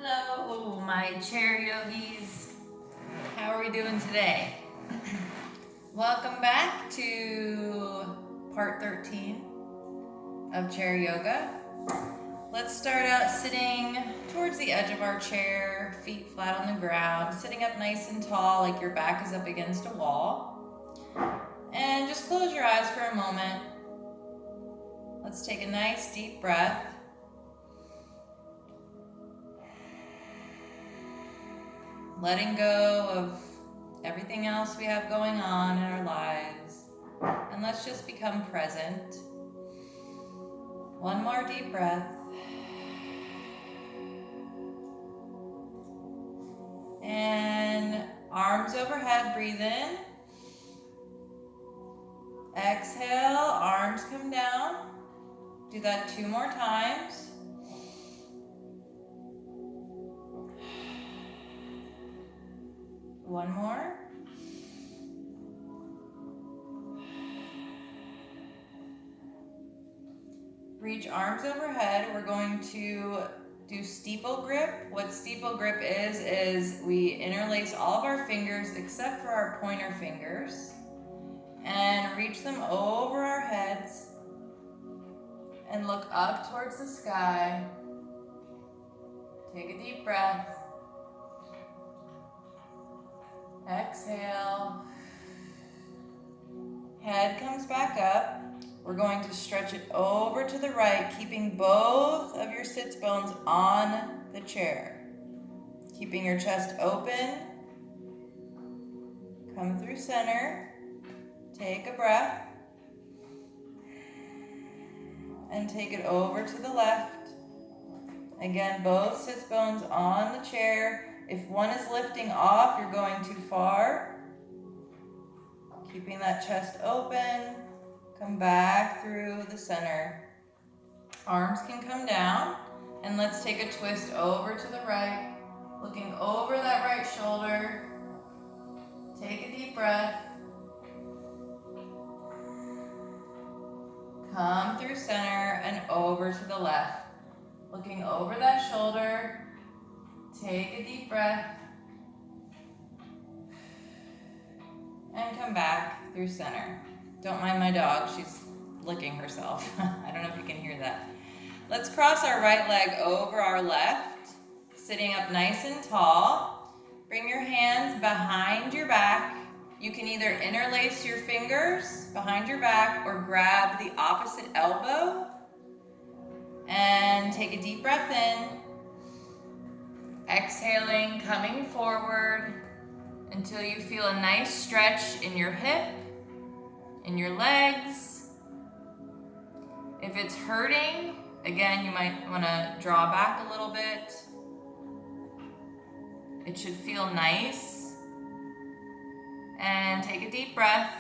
Hello, my chair yogis. How are we doing today? Welcome back to part 13 of chair yoga. Let's start out sitting towards the edge of our chair, feet flat on the ground, sitting up nice and tall like your back is up against a wall. And just close your eyes for a moment. Let's take a nice deep breath. Letting go of everything else we have going on in our lives. And let's just become present. One more deep breath. And arms overhead, breathe in. Exhale, arms come down. Do that 2 more times. One more. Reach arms overhead. We're going to do steeple grip. What steeple grip is we interlace all of our fingers except for our pointer fingers and reach them over our heads and look up towards the sky. Take a deep breath. Exhale. Head comes back up. We're going to stretch it over to the right, keeping both of your sits bones on the chair. Keeping your chest open. Come through center. Take a breath. And take it over to the left. Again, both sits bones on the chair. If one is lifting off, you're going too far. Keeping that chest open. Come back through the center. Arms can come down. And let's take a twist over to the right. Looking over that right shoulder. Take a deep breath. Come through center and over to the left. Looking over that shoulder. Take a deep breath. And come back through center. Don't mind my dog, she's licking herself. I don't know if you can hear that. Let's cross our right leg over our left, sitting up nice and tall. Bring your hands behind your back. You can either interlace your fingers behind your back or grab the opposite elbow. And take a deep breath in. Exhaling, coming forward until you feel a nice stretch in your hip, in your legs. If it's hurting, again, you might want to draw back a little bit. It should feel nice. And take a deep breath.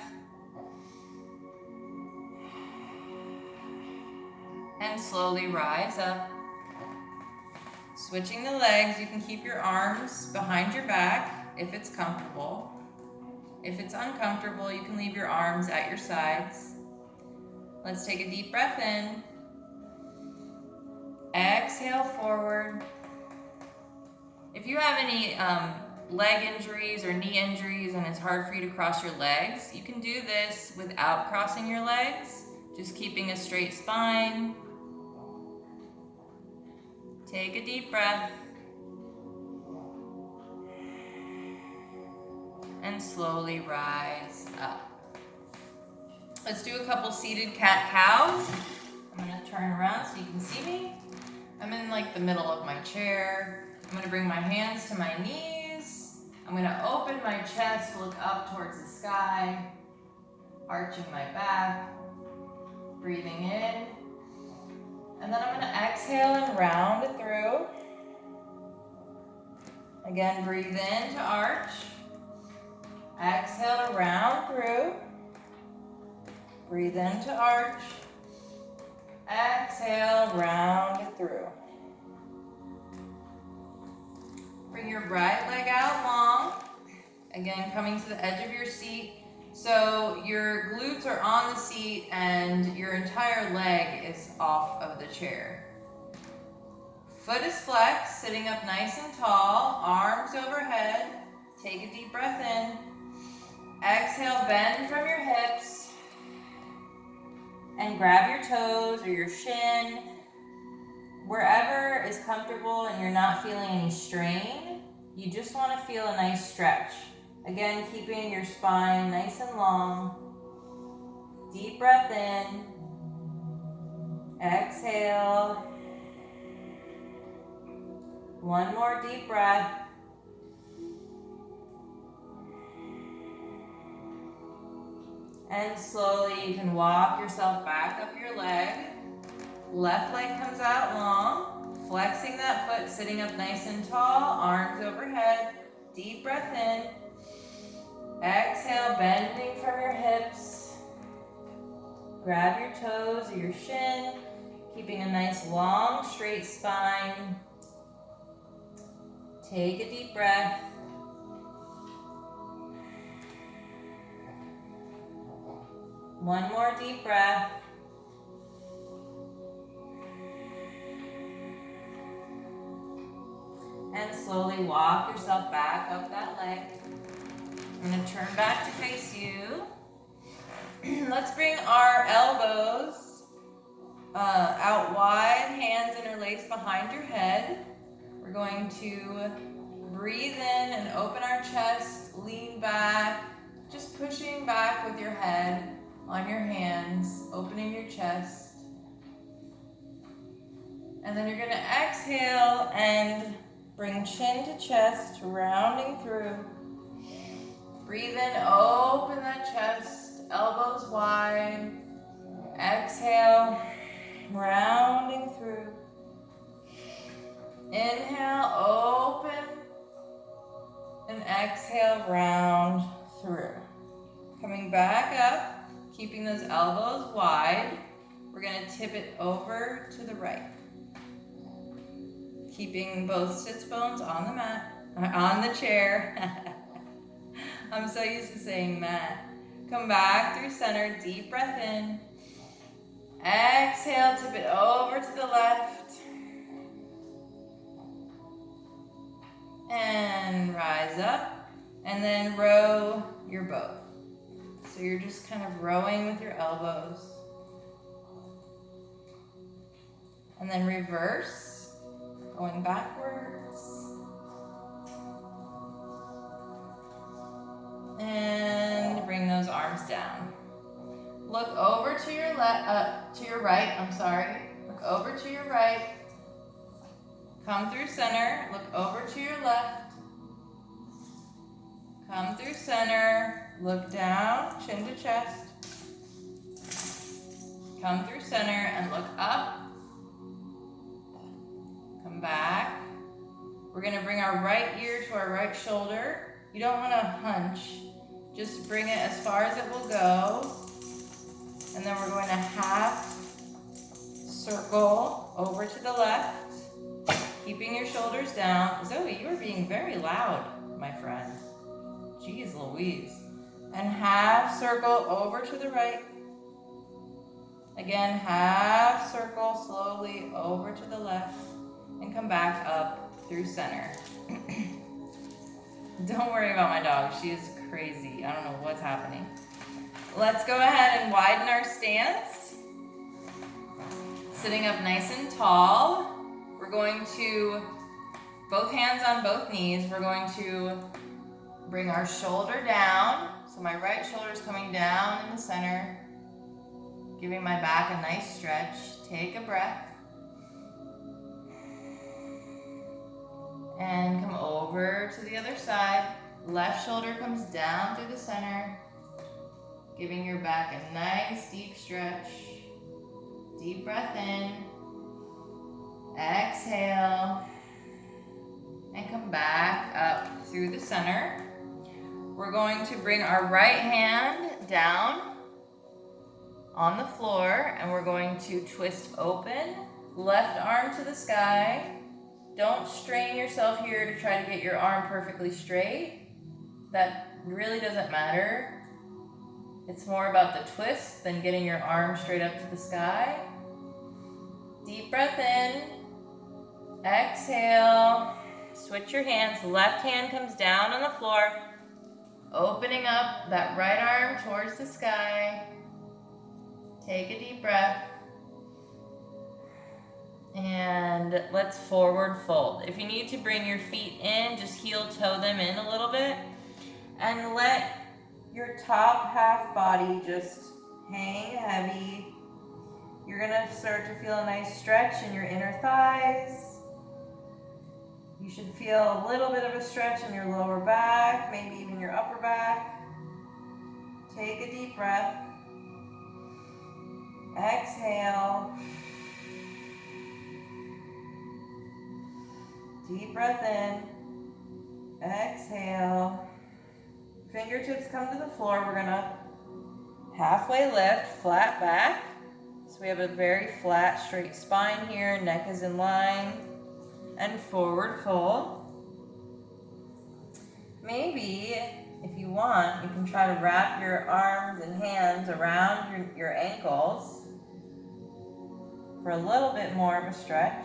And slowly rise up. Switching the legs, you can keep your arms behind your back if it's comfortable. If it's uncomfortable, you can leave your arms at your sides. Let's take a deep breath in. Exhale forward. If you have any leg injuries or knee injuries and it's hard for you to cross your legs, you can do this without crossing your legs, just keeping a straight spine. Take a deep breath. And slowly rise up. Let's do a couple seated cat-cows. I'm gonna turn around so you can see me. I'm in like the middle of my chair. I'm gonna bring my hands to my knees. I'm gonna open my chest, look up towards the sky, arching my back, breathing in. And then I'm going to exhale and round it through. Again, breathe in to arch. Exhale to round through. Breathe in to arch. Exhale, round it through. Bring your right leg out long. Again, coming to the edge of your seat. So your glutes are on the seat and your entire leg is off of the chair. Foot is flexed, sitting up nice and tall, arms overhead. Take a deep breath in. Exhale, bend from your hips. And grab your toes or your shin. Wherever is comfortable and you're not feeling any strain, you just want to feel a nice stretch. Again, keeping your spine nice and long. Deep breath in. Exhale. One more deep breath. And slowly you can walk yourself back up your leg. Left leg comes out long. Flexing that foot, sitting up nice and tall, arms overhead. Deep breath in. Exhale, bending from your hips. Grab your toes or your shin, keeping a nice long straight spine. Take a deep breath. One more deep breath. And slowly walk yourself back up that leg. I'm going to turn back to face you. Let's bring our elbows out wide, hands interlaced behind your head. We're going to breathe in and open our chest, lean back, just pushing back with your head on your hands, opening your chest. And then you're going to exhale and bring chin to chest, rounding through. Breathe in, open that chest, elbows wide. Exhale, rounding through. Inhale, open. And exhale, round through. Coming back up, keeping those elbows wide. We're going to tip it over to the right. Keeping both sits bones on the mat, on the chair. I'm so used to saying mat. Come back through center, deep breath in. Exhale, tip it over to the left. And rise up. And then row your boat. So you're just kind of rowing with your elbows. And then reverse, going backwards. And bring those arms down. Look over to your right. Look over to your right. Come through center. Look over to your left. Come through center. Look down, chin to chest. Come through center and look up. Come back. We're going to bring our right ear to our right shoulder. You don't want to hunch. Just bring it as far as it will go. And then we're going to half circle over to the left. Keeping your shoulders down. Zoe, you are being very loud, my friend. Jeez Louise. And half circle over to the right. Again, half circle slowly over to the left. And come back up through center. Don't worry about my dog. She is crazy. I don't know what's happening. Let's go ahead and widen our stance. Sitting up nice and tall. We're going to, both hands on both knees, we're going to bring our shoulder down. So my right shoulder is coming down in the center, giving my back a nice stretch. Take a breath. And come over to the other side. Left shoulder comes down through the center, giving your back a nice deep stretch. Deep breath in. Exhale. And come back up through the center. We're going to bring our right hand down on the floor and we're going to twist open. Left arm to the sky. Don't strain yourself here to try to get your arm perfectly straight. That really doesn't matter. It's more about the twist than getting your arm straight up to the sky. Deep breath in. Exhale, switch your hands. Left hand comes down on the floor, opening up that right arm towards the sky. Take a deep breath. And let's forward fold. If you need to bring your feet in, just heel toe them in a little bit. And let your top half body just hang heavy. You're gonna start to feel a nice stretch in your inner thighs. You should feel a little bit of a stretch in your lower back, maybe even your upper back. Take a deep breath. Exhale. Deep breath in. Exhale. Fingertips come to the floor. We're gonna halfway lift, flat back. So we have a very flat, straight spine here. Neck is in line. And forward fold. Maybe, if you want, you can try to wrap your arms and hands around your ankles for a little bit more of a stretch.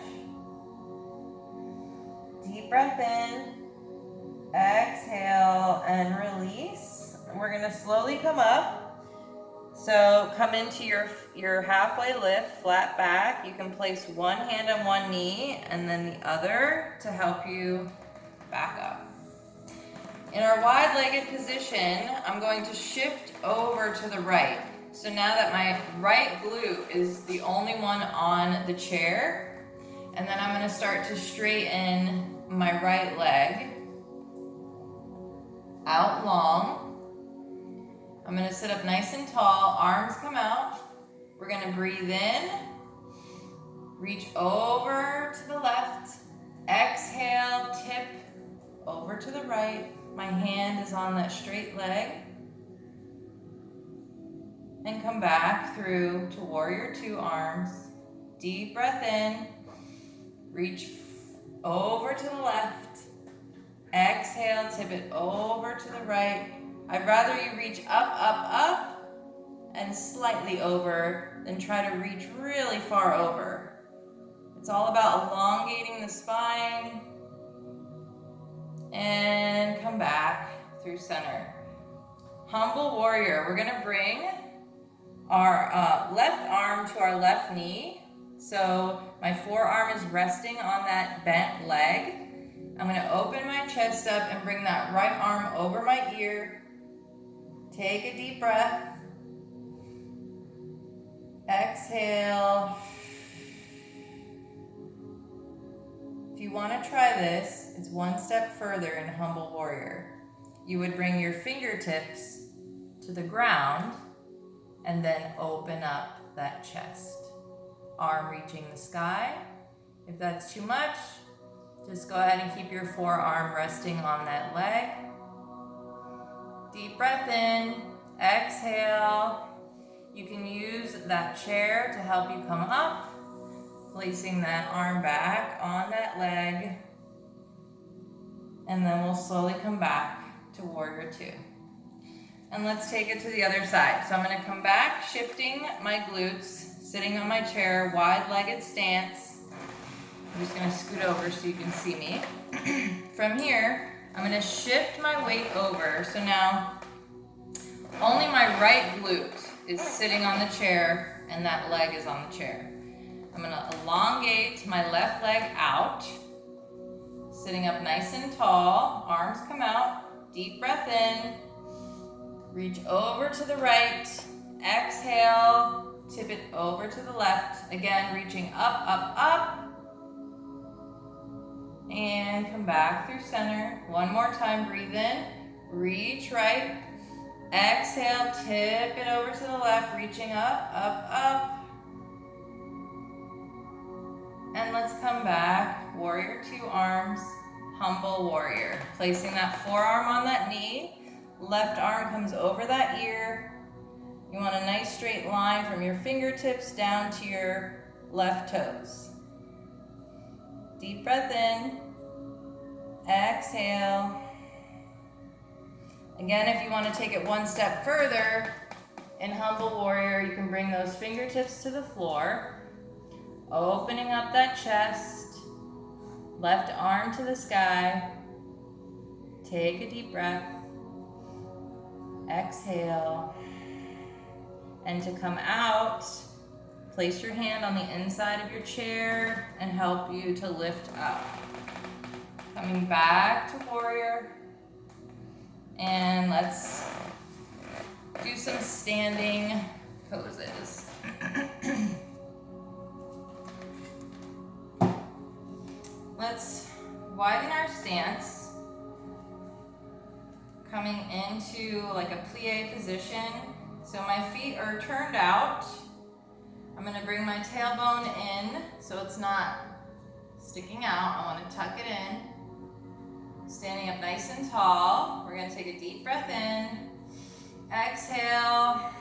Deep breath in. Exhale and release. We're gonna slowly come up. So come into your halfway lift, flat back. You can place one hand on one knee and then the other to help you back up. In our wide-legged position, I'm going to shift over to the right. So now that my right glute is the only one on the chair, and then I'm gonna start to straighten my right leg out long. I'm gonna sit up nice and tall, arms come out. We're gonna breathe in, reach over to the left, exhale, tip over to the right. My hand is on that straight leg. And come back through to warrior two arms. Deep breath in, reach over to the left. Exhale, tip it over to the right. I'd rather you reach up, up, up, and slightly over than try to reach really far over. It's all about elongating the spine. And come back through center. Humble warrior. We're gonna bring our left arm to our left knee. So my forearm is resting on that bent leg. I'm gonna open my chest up and bring that right arm over my ear. Take a deep breath. Exhale. If you want to try this, it's one step further in humble warrior. You would bring your fingertips to the ground and then open up that chest. Arm reaching the sky. If that's too much, just go ahead and keep your forearm resting on that leg. Deep breath in, exhale. You can use that chair to help you come up, placing that arm back on that leg. And then we'll slowly come back to warrior two. And let's take it to the other side. So I'm gonna come back, shifting my glutes, sitting on my chair, wide-legged stance. I'm just gonna scoot over so you can see me. From here, I'm gonna shift my weight over. So now, only my right glute is sitting on the chair and that leg is on the chair. I'm gonna elongate my left leg out, sitting up nice and tall, arms come out, deep breath in, reach over to the right, exhale, tip it over to the left, again reaching up, up, up, and come back through center. One more time, breathe in, reach right, exhale, tip it over to the left, reaching up, up, up. And let's come back, warrior two arms, humble warrior. Placing that forearm on that knee, left arm comes over that ear. You want a nice straight line from your fingertips down to your left toes. Deep breath in, exhale. Again, if you want to take it one step further, in humble warrior, you can bring those fingertips to the floor, opening up that chest, Left arm to the sky. Take a deep breath. Exhale. And to come out, place your hand on the inside of your chair and help you to lift up. Coming back to warrior. And let's do some standing poses. Let's widen our stance. Coming into like a plie position. So my feet are turned out. I'm gonna bring my tailbone in so it's not sticking out. I wanna tuck it in. Standing up nice and tall. We're gonna take a deep breath in. Exhale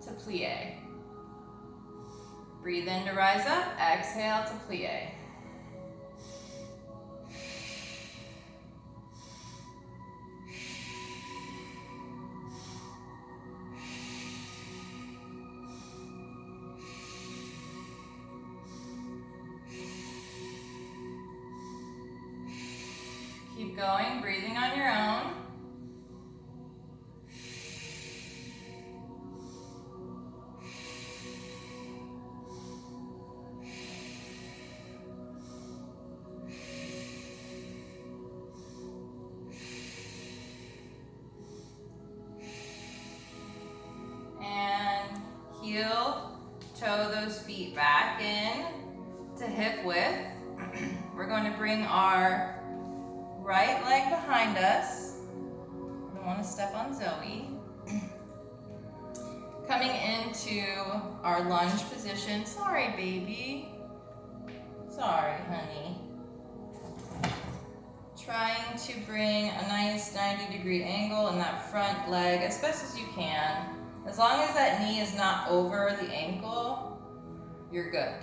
to plie. Breathe in to rise up. Exhale to plie. Keep going, breathing on your own. And heel, toe those feet back in to hip width. We're going to bring our right leg behind us. I don't want to step on Zoe. Coming into our lunge position. Sorry, baby. Sorry, honey. Trying to bring a nice 90-degree angle in that front leg as best as you can. As long as that knee is not over the ankle, you're good.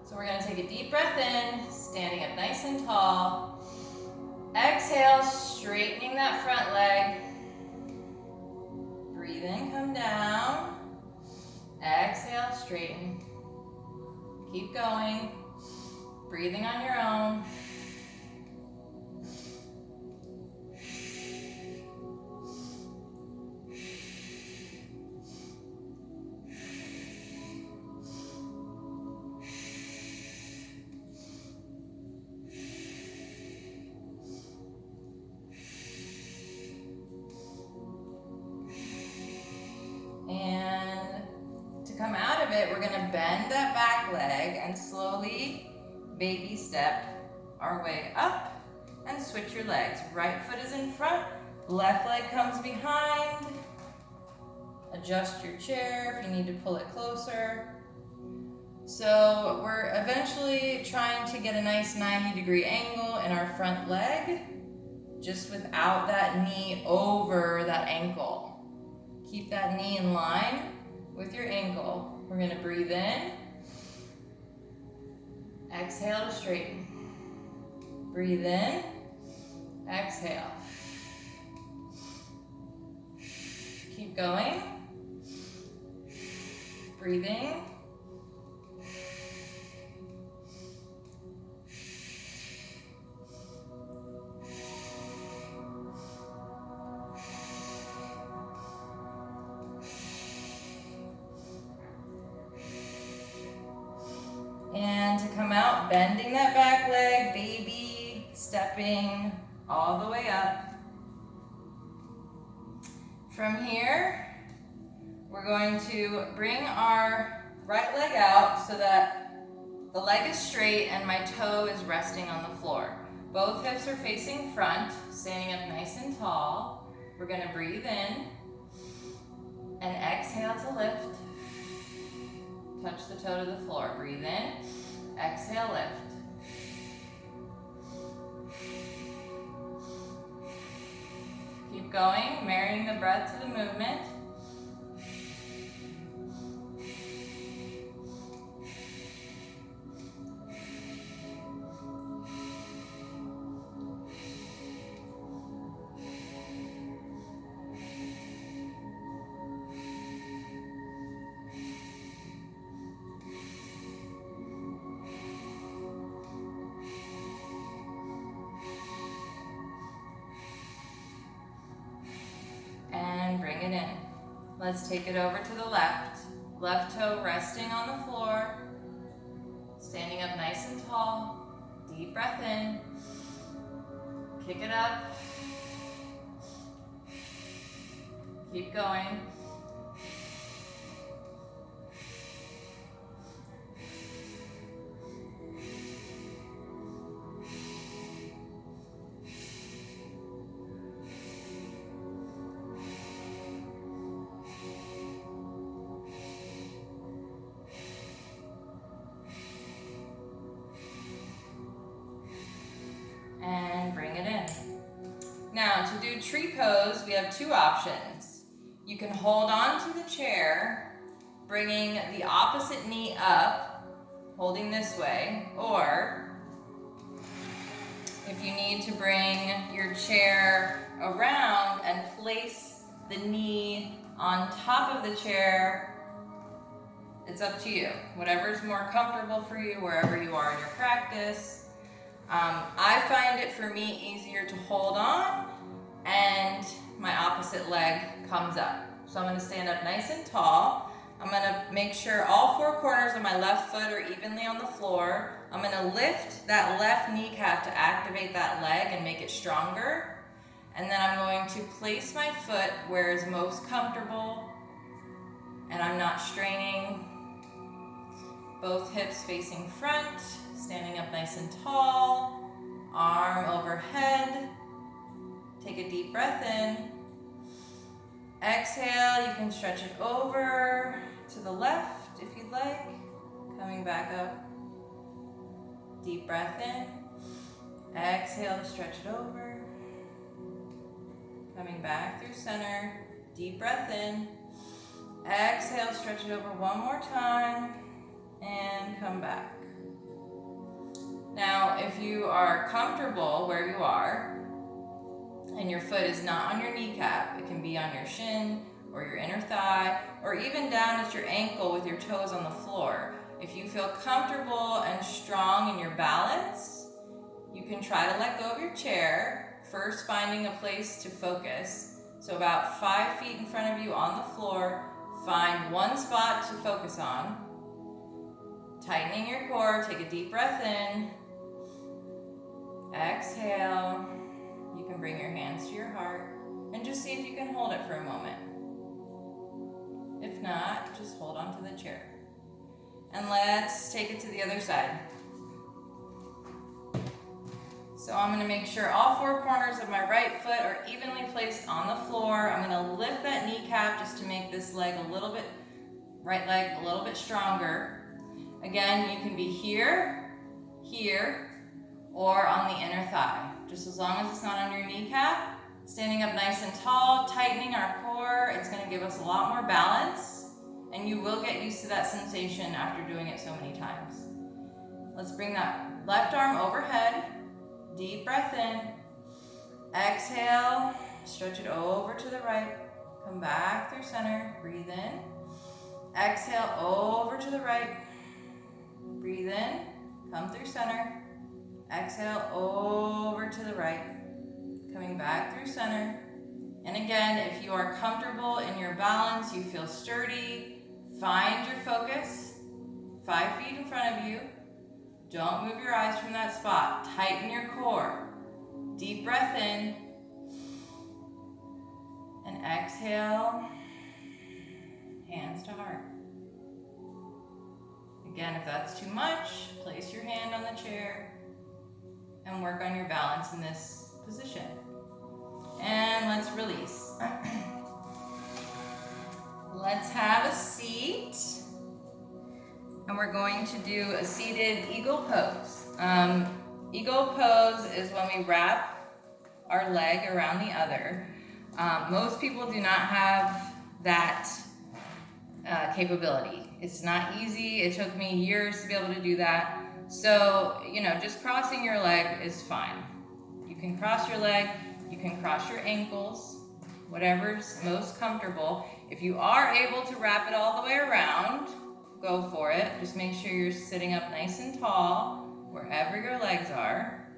So we're going to take a deep breath in, standing up nice and tall. Exhale, straightening that front leg. Breathe in, come down. Exhale, straighten. Keep going. Breathing on your own. Come out of it, we're gonna bend that back leg and slowly baby step our way up and switch your legs. Right foot is in front, left leg comes behind. Adjust your chair if you need to pull it closer. So we're eventually trying to get a nice 90-degree angle in our front leg, just without that knee over that ankle. Keep that knee in line with your ankle. We're gonna breathe in. Exhale to straighten. Breathe in. Exhale. Keep going. Breathing. And to come out, bending that back leg, baby stepping all the way up. From here, we're going to bring our right leg out so that the leg is straight and my toe is resting on the floor. Both hips are facing front, standing up nice and tall. We're gonna breathe in and exhale to lift. Touch the toe to the floor. Breathe in. Exhale, lift. Keep going, marrying the breath to the movement. Let's take it over to the left. Left toe resting on the floor. Standing up nice and tall. Deep breath in. Kick it up. Keep going. And bring it in. Now, to do tree pose, we have two options. You can hold on to the chair, bringing the opposite knee up, holding this way, or if you need to bring your chair around and place the knee on top of the chair, it's up to you. Whatever's more comfortable for you, wherever you are in your practice. I find it for me easier to hold on and my opposite leg comes up. So I'm going to stand up nice and tall. I'm going to make sure all four corners of my left foot are evenly on the floor. I'm going to lift that left kneecap to activate that leg and make it stronger. And then I'm going to place my foot where it's most comfortable and I'm not straining. Both hips facing front, standing up nice and tall, arm overhead. Take a deep breath in. Exhale, you can stretch it over to the left if you'd like. Coming back up. Deep breath in. Exhale to stretch it over. Coming back through center. Deep breath in. Exhale, stretch it over one more time. And come back. Now, if you are comfortable where you are, and your foot is not on your kneecap, it can be on your shin or your inner thigh, or even down at your ankle with your toes on the floor. If you feel comfortable and strong in your balance, you can try to let go of your chair, first finding a place to focus. So about 5 feet in front of you on the floor, find one spot to focus on. Tightening your core, take a deep breath in. Exhale. You can bring your hands to your heart and just see if you can hold it for a moment. If not, just hold on to the chair. And let's take it to the other side. So I'm going to make sure all four corners of my right foot are evenly placed on the floor. I'm going to lift that kneecap just to make this leg a little bit, right leg a little bit stronger. Again, you can be here, here, or on the inner thigh. Just as long as it's not on your kneecap. Standing up nice and tall, tightening our core. It's going to give us a lot more balance, and you will get used to that sensation after doing it so many times. Let's bring that left arm overhead. Deep breath in. Exhale, stretch it over to the right. Come back through center. Breathe in. Exhale, over to the right. Breathe in. Come through center. Exhale, over to the right. Coming back through center. And again, if you are comfortable in your balance, you feel sturdy, find your focus. 5 feet in front of you. Don't move your eyes from that spot. Tighten your core. Deep breath in. And exhale. Hands to heart. Again, if that's too much, place your hand on the chair and work on your balance in this position. And let's release. Let's have a seat. And we're going to do a seated eagle pose. Eagle pose is when we wrap our leg around the other. Most people do not have that capability. It's not easy. It took me years to be able to do that. So, just crossing your leg is fine. You can cross your leg, you can cross your ankles, whatever's most comfortable. If you are able to wrap it all the way around, go for it. Just make sure you're sitting up nice and tall, wherever your legs are.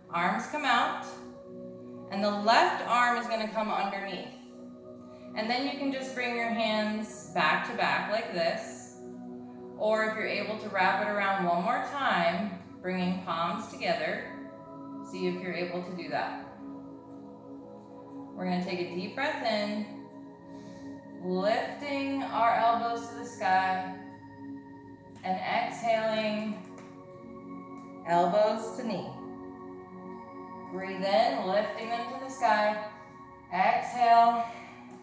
Arms come out, and the left arm is going to come underneath. And then you can just bring your hands back to back like this. Or if you're able to wrap it around one more time, bringing palms together, see if you're able to do that. We're going to take a deep breath in, lifting our elbows to the sky, and exhaling, elbows to knee. Breathe in, lifting them to the sky. Exhale,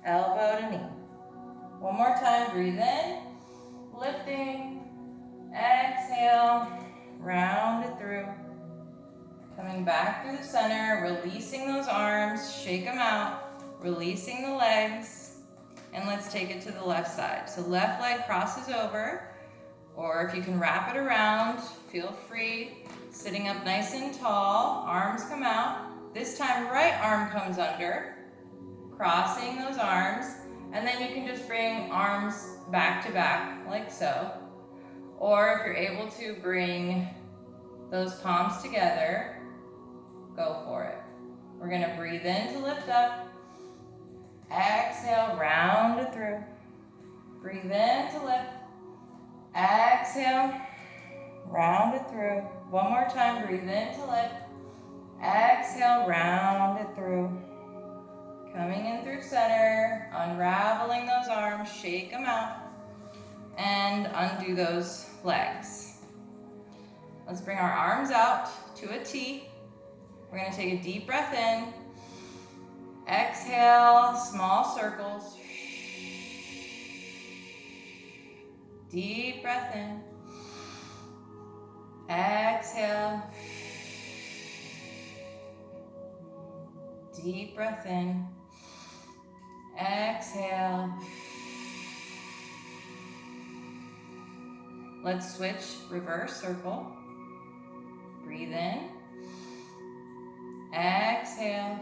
elbow to knee. One more time, breathe in, lifting, exhale, round it through. Coming back through the center, releasing those arms, shake them out, releasing the legs, and let's take it to the left side. So left leg crosses over, or if you can wrap it around, feel free. Sitting up nice and tall, arms come out. This time, right arm comes under, crossing those arms, and then you can just bring arms back to back, like so. Or if you're able to bring those palms together, go for it. We're gonna breathe in to lift up. Exhale, round it through. Breathe in to lift. Exhale, round it through. One more time, breathe in to lift. Exhale, round it through. Coming in through center, unraveling those arms, shake them out, and undo those legs. Let's bring our arms out to a T. We're going to take a deep breath in. Exhale, small circles. Deep breath in. Exhale. Deep breath in. Exhale. Let's switch, reverse circle. Breathe in. Exhale.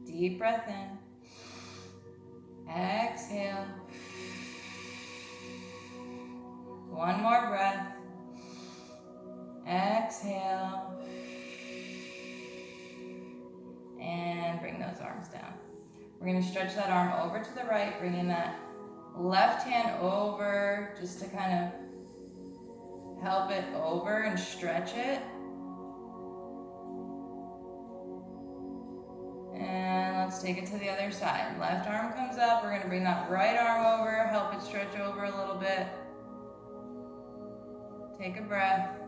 Deep breath in. Exhale. One more breath. Exhale. And bring those arms down. We're going to stretch that arm over to the right, bringing that left hand over just to kind of help it over and stretch it. And let's take it to the other side. Left arm comes up. We're going to bring that right arm over, help it stretch over a little bit. Take a breath.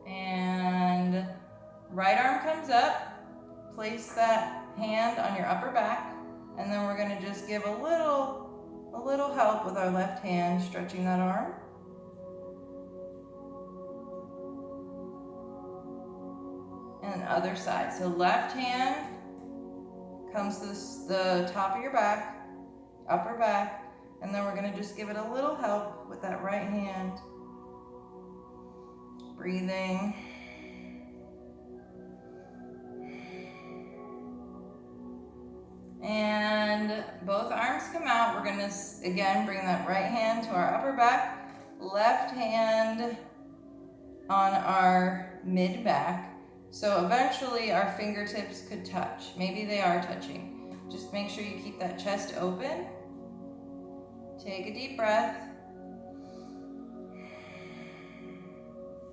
And right arm comes up. Place that hand on your upper back. And then we're going to just give a little help with our left hand, stretching that arm. And other side. So left hand comes to the top of your back, upper back, and then we're going to just give it a little help with that right hand. Breathing. And both arms come out. We're going to, again, bring that right hand to our upper back, left hand on our mid back. So eventually our fingertips could touch. Maybe they are touching. Just make sure you keep that chest open. Take a deep breath.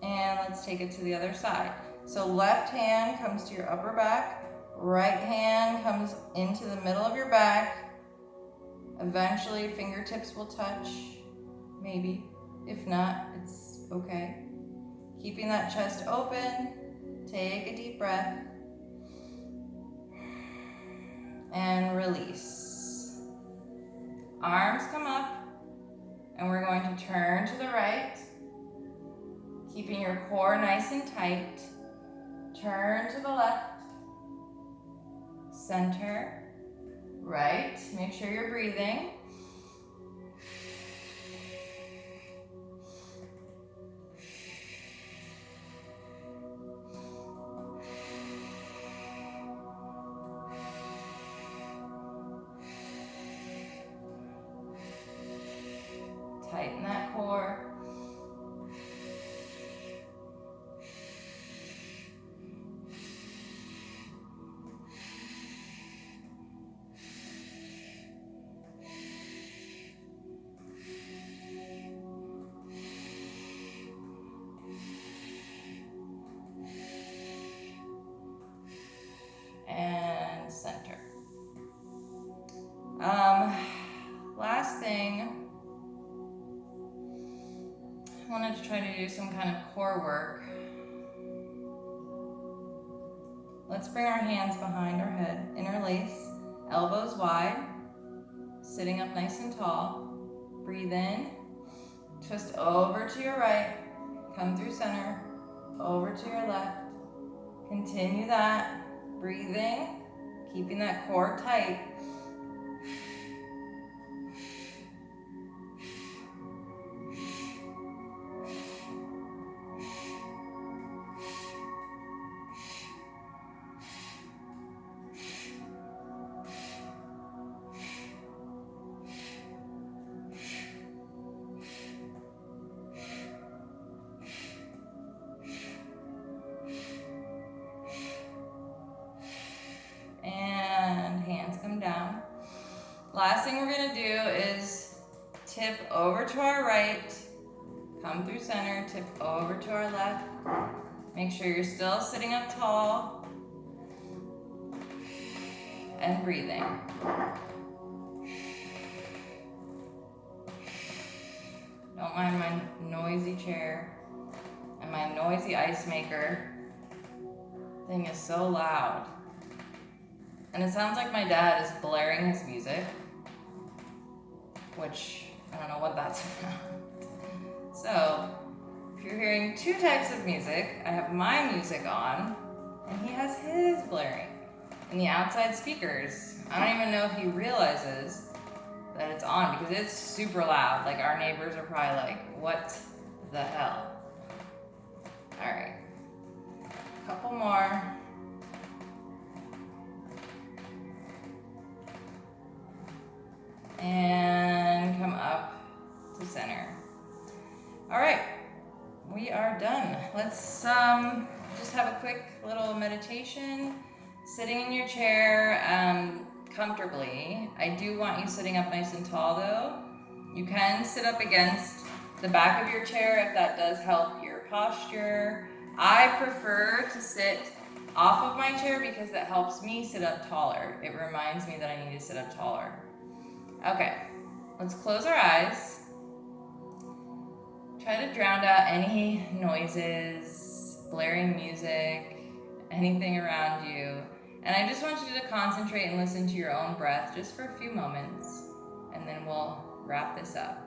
And let's take it to the other side. So left hand comes to your upper back. Right hand comes into the middle of your back. Eventually fingertips will touch. Maybe. If not, it's okay. Keeping that chest open. Take a deep breath and release. Arms come up and we're going to turn to the right, keeping your core nice and tight. Turn to the left, center, right. Make sure you're breathing. Tighten that core. wanted to try to do some kind of core work. Let's bring our hands behind our head, interlace, elbows wide, sitting up nice and tall. Breathe in, twist over to your right, come through center, over to your left. Continue that, breathing, keeping that core tight. Down. Last thing we're going to do is tip over to our right, come through center, tip over to our left. Make sure you're still sitting up tall and breathing. Don't mind my noisy chair and my noisy ice maker. Thing is so loud. And it sounds like my dad is blaring his music, which I don't know what that's about. So, if you're hearing two types of music, I have my music on, and he has his blaring in the outside speakers. I don't even know if he realizes that it's on because it's super loud. Like our neighbors are probably like, what the hell? All right, a couple more. And come up to center. All right, we are done. Let's just have a quick little meditation. Sitting in your chair comfortably. I do want you sitting up nice and tall though. You can sit up against the back of your chair if that does help your posture. I prefer to sit off of my chair because that helps me sit up taller. It reminds me that I need to sit up taller. Okay, let's close our eyes. Try to drown out any noises, blaring music, anything around you. And I just want you to concentrate and listen to your own breath just for a few moments, and then we'll wrap this up.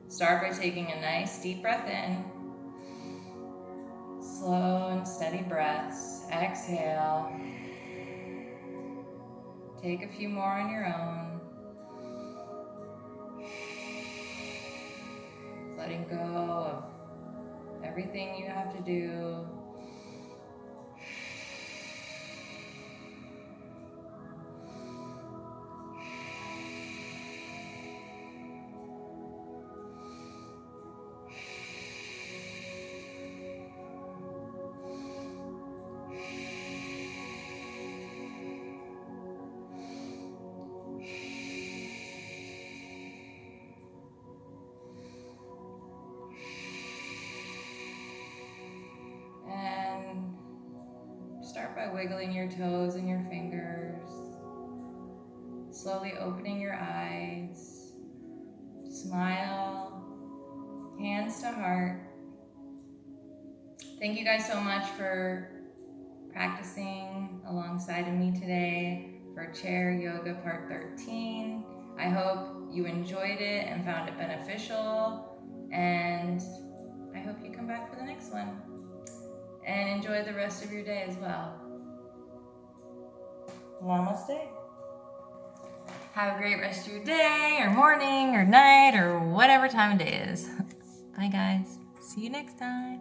Start by taking a nice deep breath in. Slow and steady breaths. Exhale. Take a few more on your own. Letting go of everything you have to do. Start by wiggling your toes and your fingers, slowly opening your eyes, smile, hands to heart. Thank you guys so much for practicing alongside of me today for Chair Yoga Part 13. I hope you enjoyed it and found it beneficial, and I hope you come back for the next one. And enjoy the rest of your day as well. Namaste. Have a great rest of your day, or morning, or night, or whatever time of day it is. Bye guys. See you next time.